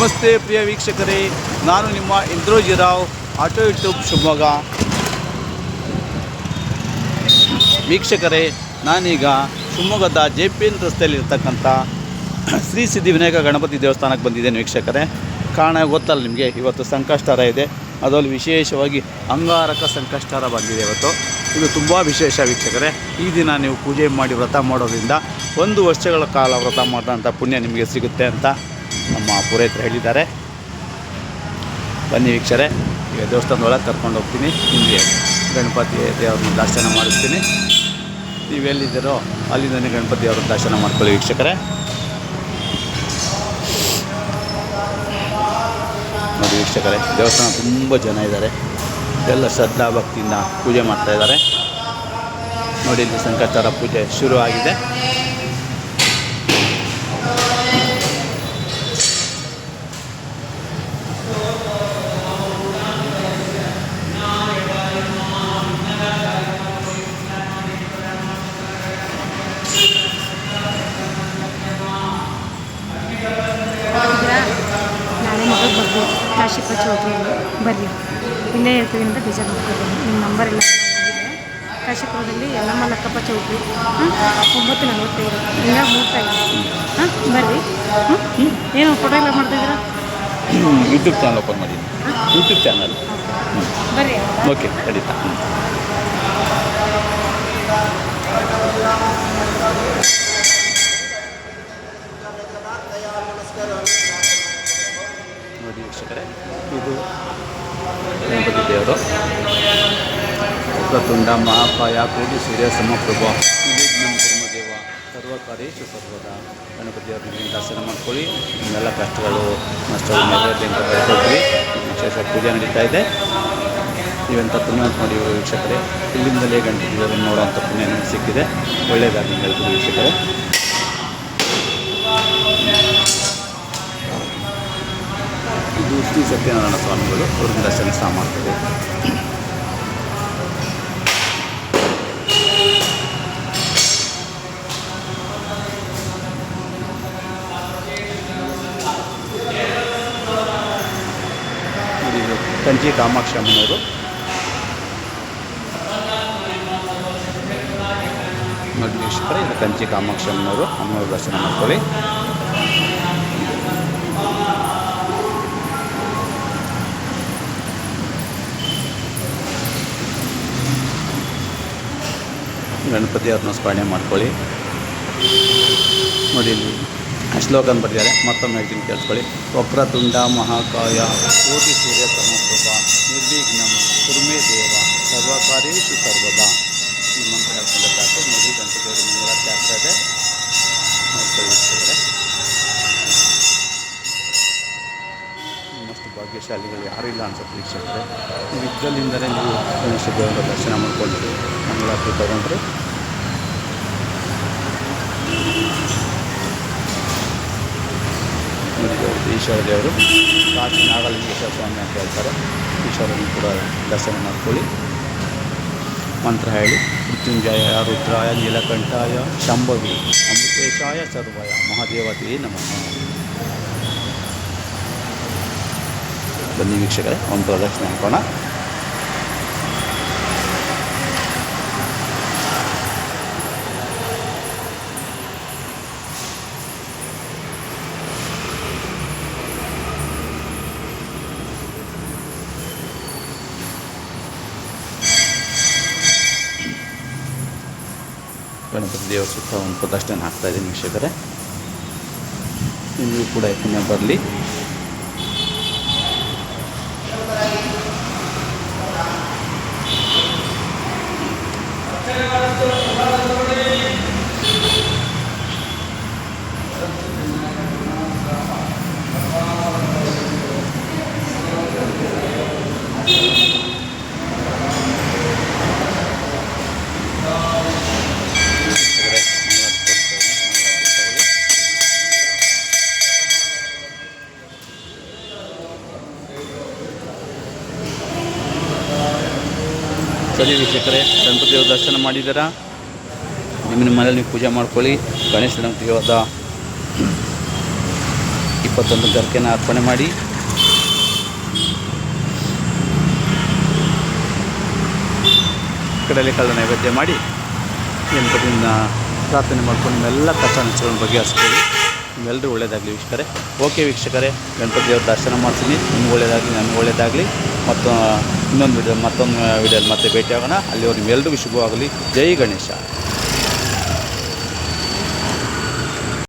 ನಮಸ್ತೆ ಪ್ರಿಯ ವೀಕ್ಷಕರೇ, ನಾನು ನಿಮ್ಮ ಇಂದ್ರೋಜಿರಾವ್ ಆಟೋ ಯೂಟ್ಯೂಬ್ ಶಿವಮೊಗ್ಗ. ವೀಕ್ಷಕರೇ, ನಾನೀಗ ಶಿವಮೊಗ್ಗದ JPN ರಸ್ತೆಯಲ್ಲಿರ್ತಕ್ಕಂಥ ಶ್ರೀ ಸಿದ್ಧಿವಿನಾಯಕ ಗಣಪತಿ ದೇವಸ್ಥಾನಕ್ಕೆ ಬಂದಿದ್ದೇನೆ. ವೀಕ್ಷಕರೇ, ಕಾರಣ ಗೊತ್ತಲ್ಲ ನಿಮಗೆ, ಇವತ್ತು ಸಂಕಷ್ಟಹರ ಇದೆ. ಅದರಲ್ಲಿ ವಿಶೇಷವಾಗಿ ಅಂಗಾರಕ ಸಂಕಷ್ಟಹರ ಬಂದಿದೆ ಇವತ್ತು. ಇದು ತುಂಬ ವಿಶೇಷ ವೀಕ್ಷಕರೇ. ಈ ದಿನ ನೀವು ಪೂಜೆ ಮಾಡಿ ವ್ರತ ಮಾಡೋದ್ರಿಂದ 1 ವರ್ಷಗಳ ಕಾಲ ವ್ರತ ಮಾಡಿದಂಥ ಪುಣ್ಯ ನಿಮಗೆ ಸಿಗುತ್ತೆ ಅಂತ ನಮ್ಮ ಪುರೋಹಿತರು ಹೇಳಿದ್ದಾರೆ. ಬನ್ನಿ ವೀಕ್ಷಕರೇ, ಈಗ ದೇವಸ್ಥಾನದೊಳಗೆ ಕರ್ಕೊಂಡು ಹೋಗ್ತೀನಿ. ನಿಮಗೆ ಗಣಪತಿ ದೇವ್ರನ್ನ ದರ್ಶನ ಮಾಡಿಸ್ತೀನಿ. ನೀವೆಲ್ಲಿದ್ದೀರೋ ಅಲ್ಲಿಂದನೇ ಗಣಪತಿ ದೇವ್ರನ್ನ ದರ್ಶನ ಮಾಡ್ಕೊಳ್ಳಿ ವೀಕ್ಷಕರೇ. ನೋಡಿ ವೀಕ್ಷಕರೇ, ದೇವಸ್ಥಾನ ತುಂಬ ಜನ ಇದ್ದಾರೆ. ಎಲ್ಲ ಶ್ರದ್ಧಾ ಭಕ್ತಿಯಿಂದ ಪೂಜೆ ಮಾಡ್ತಾಯಿದ್ದಾರೆ. ನೋಡಿ, ಇಲ್ಲಿ ಸಂಕಷ್ಟಹರ ಪೂಜೆ ಶುರುವಾಗಿದೆ. ನಾಳೆ ಮಗಳು ಬರ್ಬೋದು ಕಾಶಿಪ ಚೌಟ್ರಿಯಲ್ಲಿ ಬರ್ರಿ, ಇಲ್ಲೇ ಹೇಳ್ತೀವಿ ಅಂತ ಬೇಜಾರು ಮಾಡ್ಕೊತೀನಿ. ನಿಮ್ಮ ನಂಬರ್ ಎಲ್ಲ ಹೋಗಿದೆ. ಕಾಶಿಪುರದಲ್ಲಿ ಯಲ್ಲಮ್ಮ ಲಕ್ಕಪ್ಪ ಚೌಟ್ರಿ 9:45 ಈಗ ಮೂರ್ತ ಇದೆ. ಬರ್ರಿ. ಏನು ಫೋಟೋ ಎಲ್ಲ ಮಾಡ್ತಿದ್ದೀರಾ? ಯೂಟ್ಯೂಬ್ ಚಾನಲ್ ಓಪನ್ ಮಾಡಿ. ಯೂಟ್ಯೂಬ್ ಚಾನಲ್ ಬರ್ರಿ. ಓಕೆ, ಖಂಡಿತ. ನೋಡಿ ವೀಕ್ಷಕರೇ, ಇದು ಗಣಪತಿ ದೇವರು. ವಕ್ರತುಂಡ ಮಹಾಕಾಯ ಕೋಟಿ ಸೂರ್ಯ ಸಮಪ್ರಭ ನಿರ್ವಿಘ್ನಂ ಕುರ್ಮ ದೇವ ಸರ್ವಕಾರ್ಯೇಷು ಸರ್ವದಾ. ಗಣಪತಿ ದೇವ್ರನ್ನ ದರ್ಶನ ಮಾಡ್ಕೊಳ್ಳಿ. ನಿಮ್ಮೆಲ್ಲ ಕಷ್ಟಗಳು ನಷ್ಟಗಳು ನೆರವೇರಲಿ ಅಂತ ಬರ್ಕೊಳ್ತೀವಿ. ವಿಶೇಷ ಪೂಜೆ ನಡೀತಾ ಇದೆ. ನೀವೆಂಥ ಪುಣ್ಯ ಅಂತ ನೋಡಿ ವೀಕ್ಷಕರೇ. ಇಲ್ಲಿಂದಲೇ ಗಣಪತಿ ದೇವರನ್ನು ನೋಡೋವಂಥ ಪುಣ್ಯ ನಿಮಗೆ ಸಿಕ್ಕಿದೆ. ಒಳ್ಳೆಯದಾಗಿ ಹೇಳ್ತೀವಿ ವೀಕ್ಷಕರೇ. ಇದು ಶ್ರೀ ಸತ್ಯನಾರಾಯಣ ಸ್ವಾಮಿಗಳು. ಅವ್ರನ್ನ ದರ್ಶನ ಸಹ ಮಾಡ್ತೇವೆ. ಇದು ಕಂಚಿ ಕಾಮಾಕ್ಷಿ ಅಮ್ಮನವರು. ನೋಡಿ ವೀಕ್ಷಕರೇ, ಇದು ಕಂಚಿ ಕಾಮಾಕ್ಷಿ ಅಮ್ಮನವರು ದರ್ಶನ ಮಾಡ್ಕೊಳ್ಳಿ. ಗಣಪತಿ ಅವ್ರನ್ನ ಸ್ಮರಣೆ ಮಾಡ್ಕೊಳ್ಳಿ. ನೋಡಿ, ಇಲ್ಲಿ ಶ್ಲೋಕನ ಬರೆದಿದ್ದಾರೆ, ಮತ್ತೊಮ್ಮೆ ಹೇಳ್ತೀನಿ ಕೇಳಿಸ್ಕೊಳ್ಳಿ. ವಕ್ರತುಂಡ ಮಹಾಕಾಯ ಕೋಟಿ ಸೂರ್ಯ ಸಮಪ್ರಭ ನಿರ್ವಿಘ್ನಂ ಕುರ್ಮೇ ದೇವ ಸರ್ವಕಾರ್ಯೇಷು ಸರ್ವದಾ. ಈ ಮಂತ್ರ ಹೇಳ್ಕೊಂಡ್ರೆ ಸಾಕು. ನೋಡಿ, ಗಣಪತಿ ಅವರು ಮಂಗಳಾರತಿ ಆಗ್ತಾ ಇದೆ. ನೋಡ್ಕೊಳ್ಳಿ ವೀಕ್ಷಕರೇ. ನಿಮ್ಮಷ್ಟು ಭಾಗ್ಯಶಾಲಿಗಳು ಯಾರೂ ಇಲ್ಲ ಅನ್ಸುತ್ತೆ ವೀಕ್ಷಕರೇ. ನೀವು ಇದ್ದಲ್ಲಿಂದಲೇ ನೀವು ಗಣೇಶ ದೇವರ ದರ್ಶನ ಮಾಡ್ಕೊಂಡ್ರಿ, ಮಂಗಳಾರತಿ ತಗೊಂಡ್ರಿ. ಈಶ್ವರ ದೇವರು ಕಾಶಿ ನಾಗಲಿಂಗೇಶ್ವರ ಸ್ವಾಮಿ ಅಂತ ಹೇಳ್ತಾರೆ. ಈಶ್ವರನ್ನು ಕೂಡ ದರ್ಶನ ಮಾಡ್ಕೊಳ್ಳಿ. ಮಂತ್ರ ಹೇಳಿ. ಮೃತ್ಯುಂಜಯ ರುದ್ರಾಯ ನೀಲಕಂಠಾಯ ಶಂಭವಿ ಅಮೃತೇಶಾಯ ಸರ್ವಾಯ ಮಹಾದೇವತೆಯೇ ನಮಃ. ಬನ್ನಿ ವೀಕ್ಷಕರೇ, ಒಂದು ಪ್ರದಕ್ಷಿಣೆ ಹಾಕೋಣ. ಗಣಪತಿ ದೇವರ ಸುತ್ತ ಒಂದು ಪ್ರದಕ್ಷಿಣೆ ಹಾಕ್ತಾ ಇದ್ದೀನಿ ವೀಕ್ಷಕರೇ. ನಿಮಗೂ ಕೂಡ ಪುಣ್ಯ ಬರಲಿ. ಸರಿ ವೀಕ್ಷಕರೇ, ಗಣಪತಿ ದೇವರ ದರ್ಶನ ಮಾಡಿದ್ದೀರಾ? ನಿಮ್ಮ ಮನೇಲಿ ನೀವು ಪೂಜೆ ಮಾಡ್ಕೊಳ್ಳಿ. ಗಣೇಶನ ಇವತ್ತು 21 ಗರ್ಕೆನ ಅರ್ಪಣೆ ಮಾಡಿ ಕಡಲೆಕಾಳು ನೈವೇದ್ಯ ಮಾಡಿ ಗಣಪತಿಯಿಂದ ಪ್ರಾರ್ಥನೆ ಮಾಡ್ಕೊಂಡು ನಿಮ್ಮೆಲ್ಲ ಕಷ್ಟ ನಷ್ಟಗಳನ್ನು ಬಗೆಹರಿಸ್ತೀವಿ. ನಿಮ್ಮೆಲ್ಲರೂ ಒಳ್ಳೆಯದಾಗಲಿ ವೀಕ್ಷಕರೇ. ಓಕೆ ವೀಕ್ಷಕರೇ, ಗಣಪತಿ ದೇವ್ರ ದರ್ಶನ ಮಾಡ್ತೀನಿ. ನಿಮ್ಗೆ ಒಳ್ಳೆಯದಾಗಲಿ, ನನಗೆ ಒಳ್ಳೆಯದಾಗಲಿ. ಮತ್ತು ಮತ್ತೊಂದು ವಿಡಿಯೋಲಿ ಮತ್ತೆ ಭೇಟಿಯಾಗೋಣ. ಅಲ್ಲಿವರೆಗೂ ನಿಮ್ಮೆಲ್ಲರಿಗೂ ಶುಭವಾಗಲಿ. ಜೈ ಗಣೇಶ.